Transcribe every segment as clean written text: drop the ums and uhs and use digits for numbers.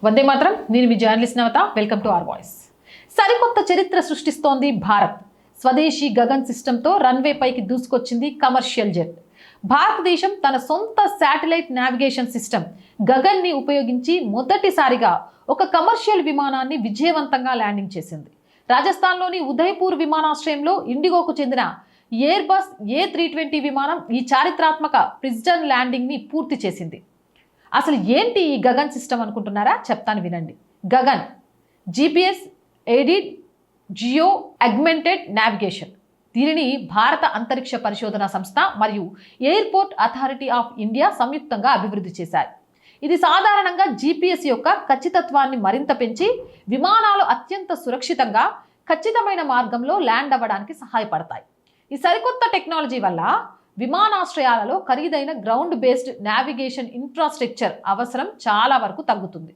వందే మాత్రం. నేను మీ journalist Navata. Welcome to our voice. సరికొత్త చరిత్ర సృష్టిస్తోంది భారత్. స్వదేశీ గగన్ సిస్టంతో రన్వే పైకి దూసుకొచ్చింది కమర్షియల్ జెట్. భారతదేశం తన సొంత శాటిలైట్ నావిగేషన్ సిస్టమ్ గగన్ని ఉపయోగించి మొదటిసారిగా ఒక కమర్షియల్ విమానాన్ని విజయవంతంగా ల్యాండింగ్ చేసింది. రాజస్థాన్లోని ఉదయ్పూర్ విమానాశ్రయంలో ఇండిగోకు చెందిన ఎయిర్బస్ A320 విమానం ఈ చారిత్రాత్మక ప్రిసిజన్ ల్యాండింగ్ని పూర్తి చేసింది. అసలు ఏంటి ఈ గగన్ సిస్టమ్ అనుకుంటున్నారా? చెప్తాను వినండి. Gagan GPS aided Jio augmented navigation. దీనిని భారత అంతరిక్ష పరిశోధన సంస్థ మరియు ఎయిర్పోర్ట్ అథారిటీ ఆఫ్ ఇండియా సంయుక్తంగా అభివృద్ధి చేశారు. ఇది సాధారణంగా GPS యొక్క ఖచ్చితత్వాన్ని మరింత పెంచి విమానాలు అత్యంత సురక్షితంగా ఖచ్చితమైన మార్గంలో ల్యాండ్ అవ్వడానికి సహాయపడతాయి. ఈ సరికొత్త టెక్నాలజీ వల్ల విమానాశ్రయాలలో ఖరీదైన గ్రౌండ్ బేస్డ్ నావిగేషన్ ఇన్ఫ్రాస్ట్రక్చర్ అవసరం చాలా వరకు తగ్గుతుంది.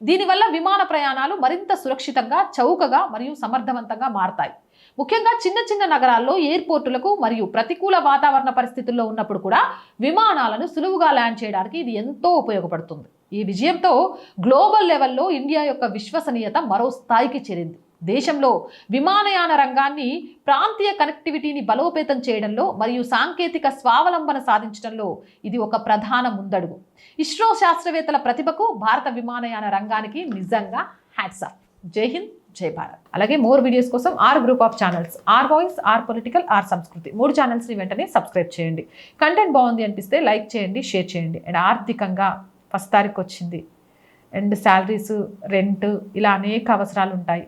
దీనివల్ల విమాన ప్రయాణాలు మరింత సురక్షితంగా, చౌకగా మరియు సమర్థవంతంగా మారతాయి. ముఖ్యంగా చిన్న చిన్న నగరాల్లో, ఎయిర్పోర్టులకు మరియు ప్రతికూల వాతావరణ పరిస్థితుల్లో ఉన్నప్పుడు కూడా విమానాలను సులువుగా ల్యాండ్ చేయడానికి ఇది ఎంతో ఉపయోగపడుతుంది. ఈ విజయంతో గ్లోబల్ లెవెల్లో ఇండియా యొక్క విశ్వసనీయత మరో స్థాయికి చేరింది. దేశంలో విమానయాన రంగాన్ని, ప్రాంతీయ కనెక్టివిటీని బలోపేతం చేయడంలో మరియు సాంకేతిక స్వావలంబన సాధించడంలో ఇది ఒక ప్రధాన ముందడుగు. ఇస్రో శాస్త్రవేత్తల ప్రతిభకు, భారత విమానయాన రంగానికి నిజంగా హ్యాట్స్ ఆఫ్. జై హింద్, జై భారత్. అలాగే మోర్ వీడియోస్ కోసం our group of channels, our voice, our political, our Sanskriti 3 ఛానల్స్ని వెంటనే సబ్స్క్రైబ్ చేయండి. కంటెంట్ బాగుంది అనిపిస్తే లైక్ చేయండి, షేర్ చేయండి. అండ్ ఆర్థికంగా 1st తారీఖు వచ్చింది. అండ్ శాలరీస్, రెంట్, ఇలా అనేక అవసరాలు ఉంటాయి.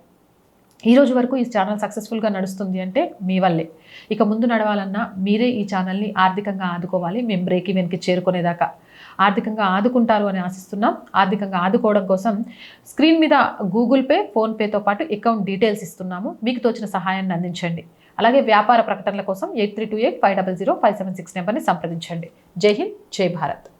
ఈ రోజు వరకు ఈ ఛానల్ సక్సెస్ఫుల్గా నడుస్తుంది అంటే మీ వల్లే. ఇక ముందు నడవాలన్నా మీరే ఈ ఛానల్ని ఆర్థికంగా ఆదుకోవాలి. మేము బ్రేక్ ఈవెన్కి చేరుకునేదాకా ఆర్థికంగా ఆదుకుంటారు అని ఆశిస్తున్నాం. ఆర్థికంగా ఆదుకోవడం కోసం స్క్రీన్ మీద గూగుల్ పే, ఫోన్పేతో పాటు అకౌంట్ డీటెయిల్స్ ఇస్తున్నాము. మీకు తోచిన సహాయాన్ని అందించండి. అలాగే వ్యాపార ప్రకటనల కోసం 8328 500 576 నెంబర్ని సంప్రదించండి. జై హింద్, జై భారత్.